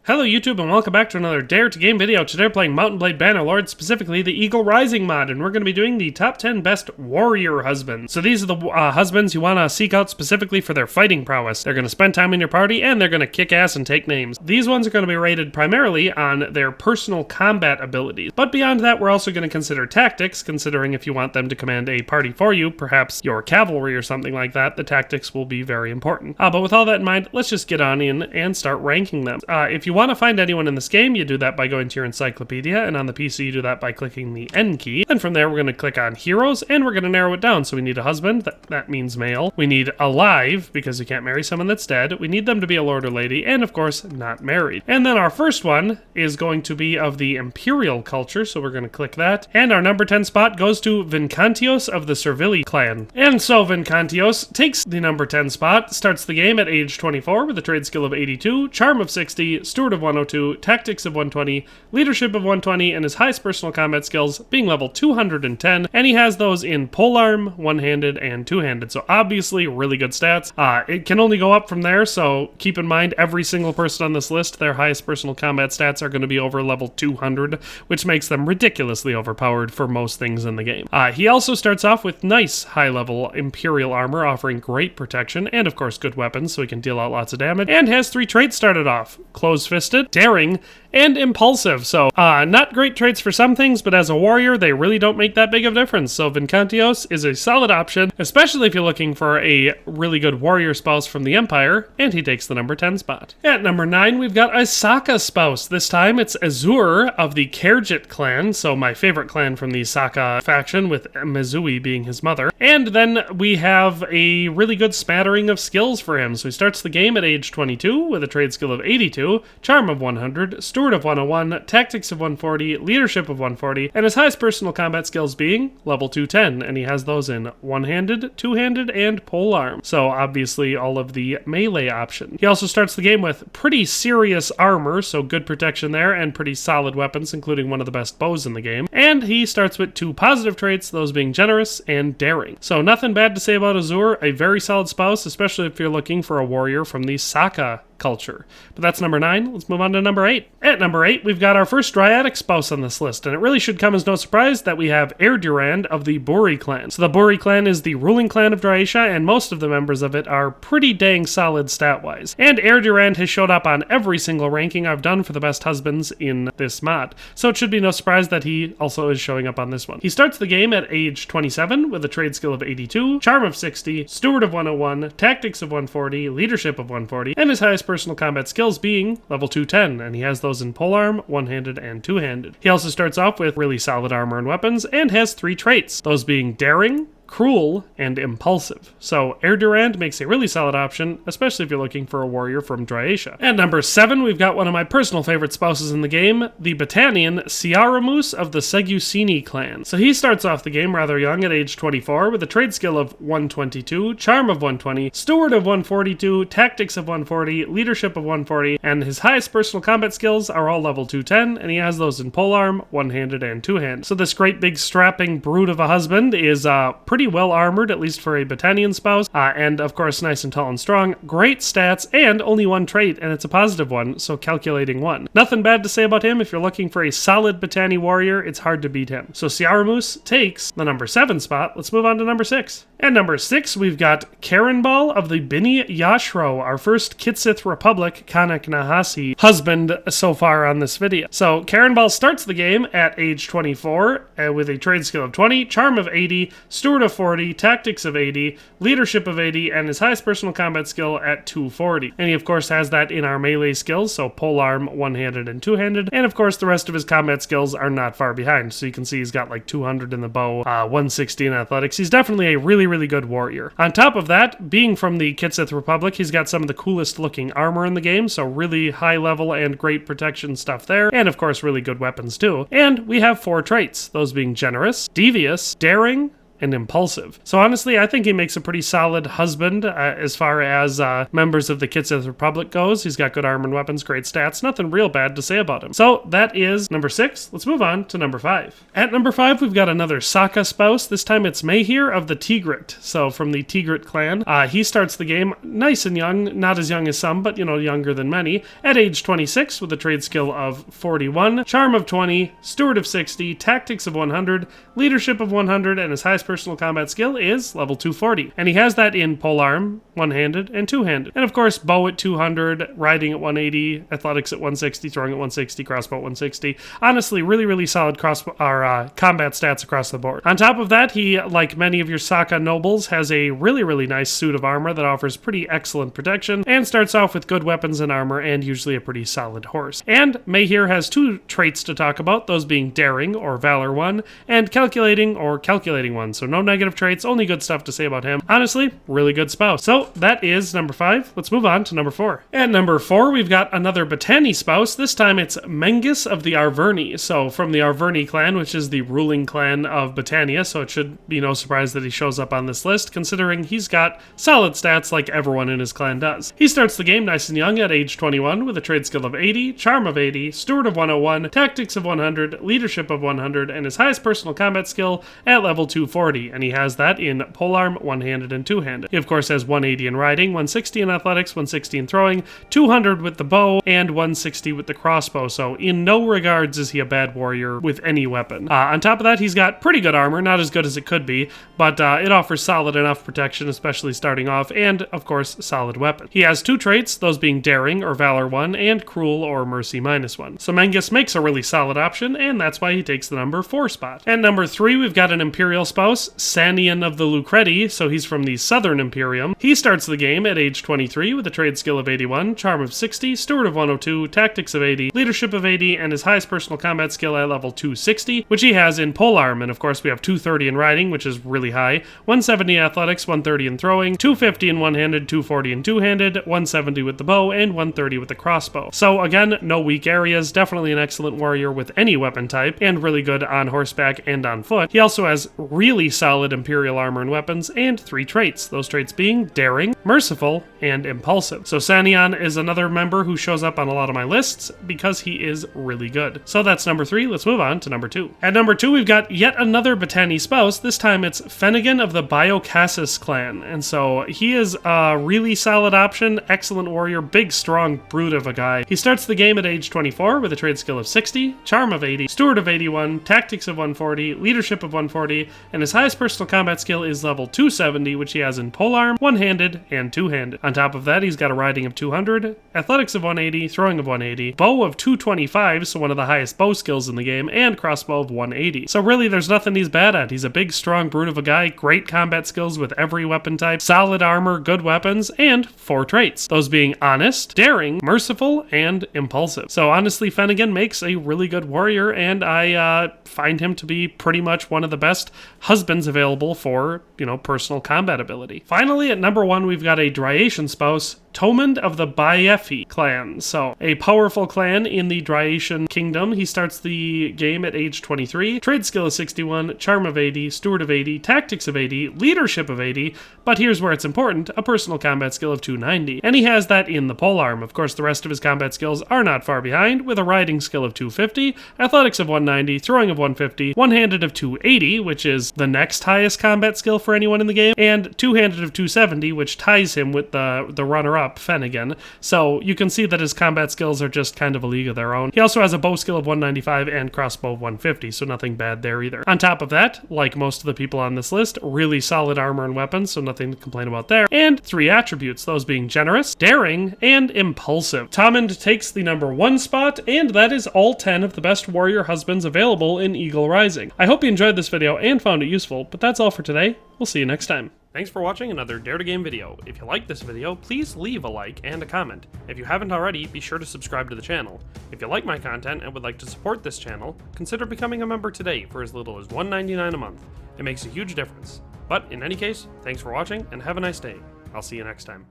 Hello YouTube and welcome back to another Dare to Game video. Today we're playing Mount & Blade Bannerlord, specifically the Eagle Rising mod, and we're going to be doing the top 10 best warrior husbands. So these are the husbands you want to seek out specifically for their fighting prowess. They're going to spend time in your party and they're going to kick ass and take names. These ones are going to be rated primarily on their personal combat abilities. But beyond that, we're also going to consider tactics, considering if you want them to command a party for you, perhaps your cavalry or something like that, the tactics will be very important. But with all that in mind, let's just get on in and start ranking them. If you want to find anyone in this game, you do that by going to your encyclopedia, and on the PC you do that by clicking the N key. Then from there we're going to click on heroes, and we're going to narrow it down. So we need a husband, that means male. We need alive, because you can't marry someone that's dead. We need them to be a lord or lady, and of course not married. And then our first one is going to be of the imperial culture, so we're going to click that. And our number 10 spot goes to VINCANTIOS of the SERVILII clan. And so VINCANTIOS takes the number 10 spot, starts the game at age 24 with a trade skill of 82, charm of 60, steward of 102, tactics of 120, leadership of 120, and his highest personal combat skills being level 210, and he has those in polearm, one-handed, and two-handed, so obviously really good stats. It can only go up from there, so keep in mind every single person on this list, their highest personal combat stats are going to be over level 200, which makes them ridiculously overpowered for most things in the game. He also starts off with nice high-level imperial armor, offering great protection, and of course good weapons, so he can deal out lots of damage, and has 3 traits started off: close-fisted, daring, and impulsive. So not great traits for some things, but as a warrior they really don't make that big of a difference. So VINCANTIOS is a solid option, especially if you're looking for a really good warrior spouse from the Empire, and he takes the number 10 spot. At number 9 we've got a Saka spouse. This time it's ESUR of the KHERGIT clan, so my favorite clan from the Saka faction, with Mizui being his mother. And then we have a really good smattering of skills for him. So he starts the game at age 22 with a trade skill of 82, charm of 100, steward of 101, tactics of 140, leadership of 140, and his highest personal combat skills being level 210, and he has those in one-handed, two-handed, and polearm. So obviously all of the melee options. He also starts the game with pretty serious armor, so good protection there, and pretty solid weapons, including one of the best bows in the game. And he starts with 2 positive traits, those being generous and daring. So nothing bad to say about ESUR, a very solid spouse, especially if you're looking for a warrior from the Saka culture. But that's number 9. Let's move on to number 8. At number 8, we've got our first Dryadic spouse on this list, and it really should come as no surprise that we have ERDURAND of the BURII clan. So the BURII clan is the ruling clan of Dryatia, and most of the members of it are pretty dang solid stat-wise. And ERDURAND has showed up on every single ranking I've done for the best husbands in this mod, so it should be no surprise that he also is showing up on this one. He starts the game at age 27 with a trade skill of 82, charm of 60, steward of 101, tactics of 140, leadership of 140, and his highest personal combat skills being level 210, and he has those in polearm, one-handed, and two-handed. He also starts off with really solid armor and weapons, and has 3 traits, those being daring, cruel, and impulsive. So ERDURAND makes a really solid option, especially if you're looking for a warrior from Dryatia. At number 7, we've got one of my personal favorite spouses in the game, the Battanian SIARAMUS of the SEGUSINI clan. So he starts off the game rather young at age 24 with a trade skill of 122, charm of 120, steward of 142, tactics of 140, leadership of 140, and his highest personal combat skills are all level 210, and he has those in polearm, one-handed, and two-handed. So this great big strapping brute of a husband is pretty well armored, at least for a Battanian spouse, and of course nice and tall and strong, great stats, and only 1 trait, and it's a positive one, so calculating 1. Nothing bad to say about him. If you're looking for a solid Battani warrior, it's hard to beat him. So SIARAMUS takes the number 7 spot. Let's move on to number 6. At number 6, we've got QERENBAAL of the BINI YASHRO, our first Kitsith Republic Kanak Nahasi husband so far on this video. So QERENBAAL starts the game at age 24 with a trade skill of 20, charm of 80, steward of 40, tactics of 80, leadership of 80, and his highest personal combat skill at 240. And he of course has that in our melee skills, so polearm, one-handed, and two-handed, and of course the rest of his combat skills are not far behind. So you can see he's got like 200 in the bow, 160 in athletics. He's definitely a really good warrior. On top of that, being from the Kitsith Republic, he's got some of the coolest looking armor in the game, so really high level and great protection stuff there, and of course really good weapons too. And we have 4 traits, those being generous, devious, daring, and impulsive. So honestly, I think he makes a pretty solid husband as far as members of the Kitsith Republic goes. He's got good armor and weapons, great stats, nothing real bad to say about him. So that is number 6. Let's move on to number 5. At number 5, we've got another Sokka spouse. This time it's MEHIR of the TIGRIT. So from the TIGRIT clan. He starts the game nice and young, not as young as some, but you know, younger than many, at age 26 with a trade skill of 41, charm of 20, steward of 60, tactics of 100, leadership of 100, and his highest personal combat skill is level 240. And he has that in polearm, one-handed, and two-handed. And of course, bow at 200, riding at 180, athletics at 160, throwing at 160, crossbow at 160. Honestly, really solid combat stats across the board. On top of that, he, like many of your Sokka nobles, has a really nice suit of armor that offers pretty excellent protection, and starts off with good weapons and armor, and usually a pretty solid horse. And MEHIR has 2 traits to talk about, those being daring, or valor 1, and calculating, or calculating 1. So no negative traits, only good stuff to say about him. Honestly, really good spouse. So that is number 5. Let's move on to number 4. At number 4, we've got another BITANI spouse. This time it's MENGUS of the ARVERNI. So from the ARVERNI clan, which is the ruling clan of Britannia, so it should be no surprise that he shows up on this list, considering he's got solid stats like everyone in his clan does. He starts the game nice and young at age 21 with a trade skill of 80, charm of 80, steward of 101, tactics of 100, leadership of 100, and his highest personal combat skill at level 240, and he has that in polearm, one-handed, and two-handed. He of course has 180 in riding, 160 in athletics, 160 in throwing, 200 with the bow, and 160 with the crossbow, so in no regards is he a bad warrior with any weapon. On top of that, he's got pretty good armor, not as good as it could be, but it offers solid enough protection, especially starting off, and of course, solid weapon. He has 2 traits, those being daring, or valor 1, and cruel, or mercy -1. So MENGUS makes a really solid option, and that's why he takes the number 4 spot. At number 3, we've got an Imperial spouse, SANION of the LUCRETII, so he's from the Southern Imperium. He starts the game at age 23 with a trade skill of 81, charm of 60, steward of 102, tactics of 80, leadership of 80, and his highest personal combat skill at level 260, which he has in polearm, and of course we have 230 in riding, which is really high, 170 in athletics, 130 in throwing, 250 in one-handed, 240 in two-handed, 170 with the bow, and 130 with the crossbow. So again, no weak areas, definitely an excellent warrior with any weapon type, and really good on horseback and on foot. He also has really solid Imperial armor and weapons, and 3 traits, those traits being daring, merciful, and impulsive. So SANION is another member who shows up on a lot of my lists because he is really good. So that's number 3, let's move on to number 2. At number 2, we've got yet another BITANI spouse, this time it's FENAGAN of the BIOCASSES clan, and so he is a really solid option, excellent warrior, big strong brute of a guy. He starts the game at age 24 with a trade skill of 60, charm of 80, steward of 81, tactics of 140, leadership of 140, and his highest personal combat skill is level 270, which he has in polearm, one-handed, and two-handed. On top of that, he's got a riding of 200, athletics of 180, throwing of 180, bow of 225, so one of the highest bow skills in the game, and crossbow of 180. So really, there's nothing he's bad at. He's a big, strong brute of a guy, great combat skills with every weapon type, solid armor, good weapons, and 4 traits, those being honest, daring, merciful, and impulsive. So honestly, FENAGAN makes a really good warrior, and I find him to be pretty much one of the best husbands available for, you know, personal combat ability. Finally, at number 1, we've got a Dryasian spouse, THOMUND of the BIEPHII clan. So, a powerful clan in the Dryasian kingdom. He starts the game at age 23, trade skill of 61, charm of 80, steward of 80, tactics of 80, leadership of 80, but here's where it's important, a personal combat skill of 290. And he has that in the polearm. Of course, the rest of his combat skills are not far behind, with a riding skill of 250, athletics of 190, throwing of 150, one-handed of 280, which is the next highest combat skill for anyone in the game, and two-handed of 270, which ties him with the runner-up, FENAGAN. So you can see that his combat skills are just kind of a league of their own. He also has a bow skill of 195 and crossbow of 150, so nothing bad there either. On top of that, like most of the people on this list, really solid armor and weapons, so nothing to complain about there. And 3 attributes, those being generous, daring, and impulsive. THOMUND takes the number 1 spot, and that is all 10 of the best warrior husbands available in Eagle Rising. I hope you enjoyed this video and found it useful, but that's all for today. We'll see you next time. Thanks for watching another Dare to Game video. If you liked this video, please leave a like and a comment. If you haven't already, be sure to subscribe to the channel. If you like my content and would like to support this channel, consider becoming a member today for as little as $1.99 a month. It makes a huge difference. But in any case, thanks for watching and have a nice day. I'll see you next time.